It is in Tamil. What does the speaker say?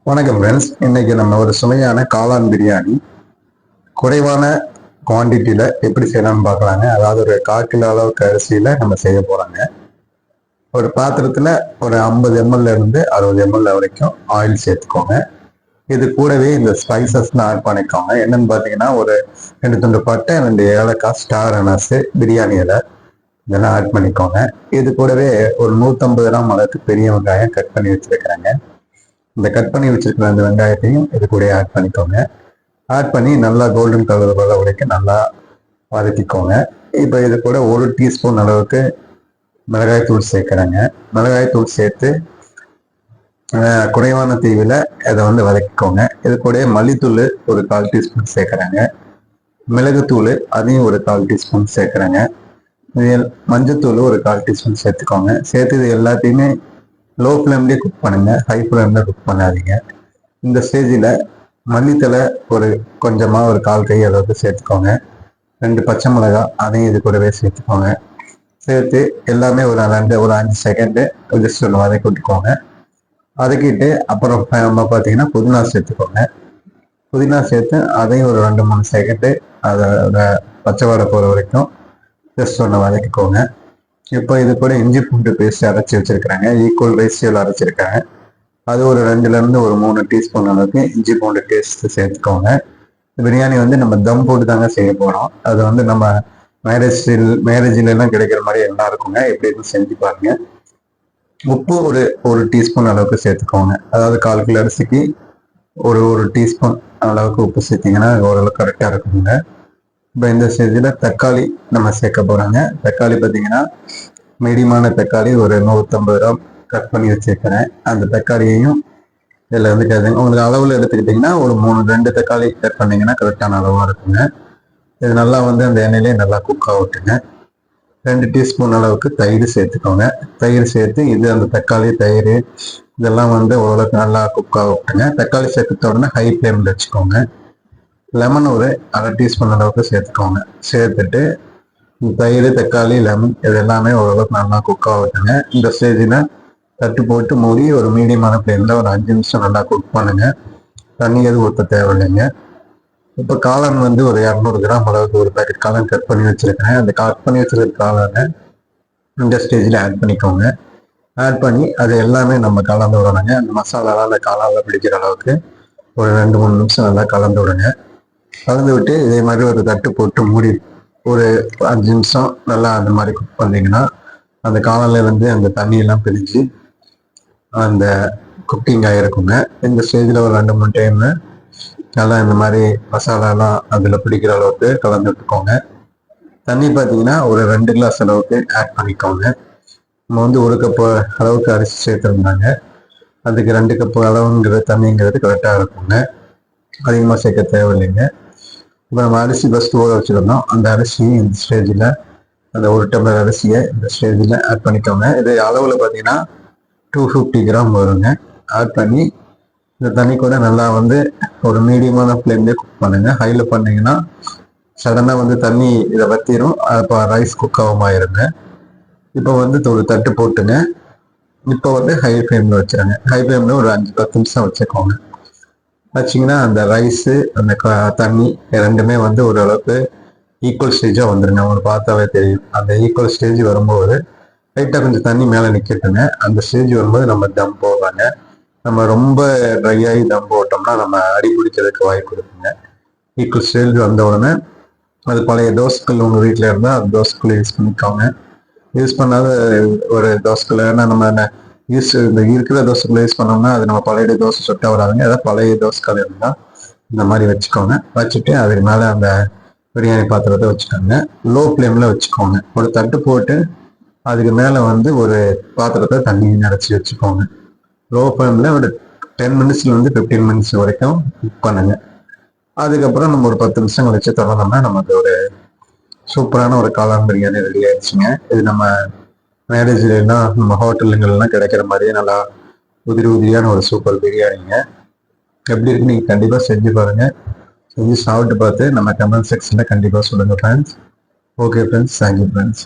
வணக்கம் ஃப்ரெண்ட்ஸ். இன்னைக்கு நம்ம ஒரு சுவையான காளான் பிரியாணி குறைவான குவான்டிட்டியில எப்படி செய்யலாம்னு பார்க்கலாங்க. அதாவது ஒரு 1/4 கிலோ அளவுக்கு அரிசியில நம்ம செய்ய போறாங்க. ஒரு பாத்திரத்துல ஒரு 50 ml இருந்து 60 ml வரைக்கும் ஆயில் சேர்த்துக்கோங்க. இது கூடவே இந்த ஸ்பைசஸ்லாம் ஆட் பண்ணிக்கோங்க. என்னன்னு பார்த்தீங்கன்னா, ஒரு 2 துண்டு பட்டை, 2 ஏலக்காய், ஸ்டார் அனஸ், பிரியாணி இலை இதெல்லாம் ஆட் பண்ணிக்கோங்க. இது கூடவே ஒரு 150 கிராம் அளவுக்கு பெரிய வெங்காயம் கட் பண்ணி வச்சிருக்கிறேங்க. இந்த கட் பண்ணி வச்சிருக்கிற அந்த வெங்காயத்தையும் இது கூட ஆட் பண்ணிக்கோங்க. ஆட் பண்ணி நல்லா கோல்டன் கலர் வர வரைக்கும் நல்லா வதக்கிக்கோங்க. இப்போ இது கூட 1 டீஸ்பூன் அளவுக்கு மிளகாய் தூள் சேர்க்குறேங்க. மிளகாய் தூள் சேர்த்து குறைவான தீவில் அதை வதக்கிக்கோங்க. இது கூட மல்லித்தூள் ஒரு 1/4 டீஸ்பூன் சேர்க்குறேங்க. மிளகுத்தூள் அதையும் ஒரு 1/4 டீஸ்பூன் சேர்க்குறேங்க. மஞ்சத்தூள் ஒரு 1/4 டீஸ்பூன் சேர்த்துக்கோங்க. சேர்த்து இது எல்லாத்தையுமே லோ ஃப்ளேம்லேயே குக் பண்ணுங்க, ஹை ஃப்ளேமில் குக் பண்ணாதீங்க. இந்த ஸ்டேஜில் மல்லித்தலை ஒரு கொஞ்சமாக ஒரு 1/4 கை அளவுக்கு சேர்த்துக்கோங்க. 2 பச்சை மிளகாய் அதையும் இது கூடவே சேர்த்துக்கோங்க. சேர்த்து எல்லாமே ஒரு 5 செகண்டு ஜஸ்ட் ஒன்று வதக்கி விட்டுக்கோங்க. வதக்கிட்டு அப்புறம் பார்த்தீங்கன்னா புதினா சேர்த்துக்கோங்க. புதினா சேர்த்து அதையும் ஒரு 2-3 செகண்டு அதோட பச்சை வாடை போகிற வரைக்கும் ஜஸ்ட் ஒன்று வதக்கிக்கோங்க. இப்போ இது கூட இஞ்சி பூண்டு பேஸ்ட் அரைச்சி வச்சிருக்கிறாங்க. ஈக்குவல் ரேஷியோவில் அரைச்சிருக்காங்க. அது ஒரு 2லேருந்து ஒரு 3 டீஸ்பூன் அளவுக்கு இஞ்சி பூண்டு பேஸ்ட் சேர்த்துக்கோங்க. பிரியாணி நம்ம தம் போட்டு தாங்க செய்ய போகிறோம். அது நம்ம மேரேஜ்லாம் கிடைக்கிற மாதிரி எல்லாம் இருக்குங்க. எப்படி இருக்கும் செஞ்சு பாருங்க. உப்பு ஒரு டீஸ்பூன் அளவுக்கு சேர்த்துக்கோங்க. அதாவது 1/4 கிலோ அரிசிக்கு ஒரு டீஸ்பூன் அளவுக்கு உப்பு சேர்த்திங்கன்னா ஓரளவுக்கு கரெக்டாக இருக்குங்க. இப்போ இந்த ஸ்டேஜில் தக்காளி நம்ம சேர்க்க போகிறாங்க. தக்காளி பார்த்தீங்கன்னா மீடியமான தக்காளி ஒரு 150 கிராம் கட் பண்ணி வச்சுருக்கிறேன். அந்த தக்காளியையும் இதில் கேதுங்க. உங்களுக்கு அளவில் எடுத்துக்கிட்டிங்கன்னா ஒரு 2 தக்காளி கட் பண்ணிங்கன்னா கரெக்டான அளவாக இருக்குங்க. இது நல்லா அந்த எண்ணெயிலே நல்லா குக் ஆகட்டுங்க. 2 டீஸ்பூன் அளவுக்கு தயிர் சேர்த்துக்கோங்க. தயிர் சேர்த்து இது அந்த தக்காளி தயிர் இதெல்லாம் ஓரளவுக்கு நல்லா குக் ஆகட்டுங்க. தக்காளி சேர்த்த உடனே ஹை ஃப்ளேமில் வச்சுக்கோங்க. லெமன் ஒரு 1/2 டீஸ்பூன் அளவுக்கு சேர்த்துக்கோங்க. சேர்த்துட்டு தயிர், தக்காளி, லெமன் இது எல்லாமே ஓரளவுக்கு நல்லா குக் ஆகட்டுங்க. இந்த ஸ்டேஜில் தட்டு போட்டு மூடி ஒரு மீடியமான ஃப்ளேமில் ஒரு 5 நிமிஷம் நல்லா குக் பண்ணுங்க. தண்ணி எதுவும் ஊற்ற தேவையில்லைங்க. இப்போ காளான் ஒரு 200 கிராம் அளவுக்கு ஒரு பேக்கெட் காளான் கட் பண்ணி வச்சிருக்கிறேன். அந்த கட் பண்ணி வச்சிருக்க காளானை இந்த ஸ்டேஜில் ஆட் பண்ணிக்கோங்க. ஆட் பண்ணி அது எல்லாமே நம்ம கலந்து விடணுங்க. அந்த மசாலாலாம் அந்த காளானில் பிடிக்கிற அளவுக்கு ஒரு 2-3 நிமிஷம் நல்லா கலந்து விடுங்க. கலந்து விட்டு இதே மாதிரி ஒரு தட்டு போட்டு மூடி ஒரு 5 நிமிஷம் நல்லா அந்த மாதிரி குக் பண்ணிங்கன்னா அந்த காளான்ல அந்த தண்ணியெல்லாம் பிரிஞ்சு அந்த குக்கிங் ஆகிருக்குங்க. இந்த ஸ்டேஜில் ஒரு 2-3 டைம் நல்லா இந்த மாதிரி மசாலாலாம் அதில் பிடிக்கிற அளவுக்கு கலந்து விட்டுக்கோங்க. தண்ணி பார்த்தீங்கன்னா ஒரு 2 கிளாஸ் அளவுக்கு ஆட் பண்ணிக்கோங்க. நம்ம 1 கப்பு அளவுக்கு அரிசி சேர்த்துருந்தாங்க. அதுக்கு 2 கப்பு அளவுங்கிற தண்ணிங்கிறது கரெக்டாக இருக்குங்க. அதிகமாக சேர்க்க தேவையில்லைங்க. இப்போ நம்ம அரிசி ஃபஸ்ட்டு ஊற வச்சுருந்தோம். அந்த அரிசியை இந்த ஸ்டேஜில் அந்த 1 டம்ளர் அரிசியை இந்த ஸ்டேஜில் ஆட் பண்ணிக்கோங்க. இது அளவில் பார்த்தீங்கன்னா 250 கிராம் வருங்க. ஆட் பண்ணி இந்த தண்ணி கூட நல்லா ஒரு மீடியமான ஃப்ளேம்லேயே குக் பண்ணுங்கள். ஹையில் பண்ணிங்கன்னா சடனாக தண்ணி இதை வற்றிடும். அப்போ ரைஸ் குக் ஆகாம. இப்போ ஒரு தட்டு போட்டுங்க. இப்போ ஹை ஃப்ளேமில் வச்சுருங்க. ஹை ஃப்ளேமில் ஒரு 5-10 நிமிஷம் வச்சுக்கோங்க. வச்சிங்கன்னா அந்த ரைஸு அந்த தண்ணி ரெண்டுமே ஓரளவுக்கு ஈக்குவல் ஸ்டேஜாக வந்துடுங்க. உங்களுக்கு பார்த்தாவே தெரியும். அந்த ஈக்குவல் ஸ்டேஜ் வரும்போது லைட்டாக கொஞ்சம் தண்ணி மேலே நிற்கட்டுங்க. அந்த ஸ்டேஜ் வரும்போது நம்ம தம் போடுறாங்க. நம்ம ரொம்ப ட்ரை ஆகி தம் போட்டோம்னா நம்ம அடி பிடிக்கிறதுக்கு வாய்ப்பு இருக்குங்க. ஈக்குவல் ஸ்டேஜ் வந்த உடனே அது பழைய தோசைக்கல் உங்கள் வீட்டில் இருந்தால் அது தோசைக்கல் யூஸ் பண்ணிக்கோங்க. யூஸ் பண்ணாத ஒரு தோசைக்கல், ஏன்னா நம்ம இந்த இருக்கிற தோசைக்கல் யூஸ் பண்ணோம்னா அது நம்ம பழைய தோசை சுட்டா வராதுங்க. ஏதாவது பழைய தோசைக்கல் இருந்தால் இந்த மாதிரி வச்சுக்கோங்க. வச்சுட்டு அதுக்கு மேலே அந்த பிரியாணி பாத்திரத்தை வச்சுக்கோங்க. லோ ஃப்ளேமில் வச்சுக்கோங்க. ஒரு தட்டு போட்டு அதுக்கு மேலே ஒரு பாத்திரத்தை தண்ணி நிறச்சி வச்சுக்கோங்க. லோ ஃப்ளேமில் ஒரு 10 மினிட்ஸ்லேருந்து 15 மினிட்ஸ் வரைக்கும் குக் பண்ணுங்க. அதுக்கப்புறம் நம்ம ஒரு 10 நிமிஷம் கழிச்சு திறந்தோம்னா நமக்கு ஒரு சூப்பரான ஒரு காளான் பிரியாணி ரெடி ஆயிடுச்சுங்க. இது நம்ம மேரேஜ்லாம் நம்ம ஹோட்டலுங்கள்லாம் கிடைக்கிற மாதிரியே நல்லா உதிரியான ஒரு சூப்பர் பிரியாணிங்க. எப்படி இருக்கு நீங்கள் கண்டிப்பாக செஞ்சு பாருங்கள். செஞ்சு சாப்பிட்டு பார்த்து நம்ம கமெண்ட் செக்ஷனில் கண்டிப்பாக சொல்லுங்கள் friends. Okay friends, thank you friends.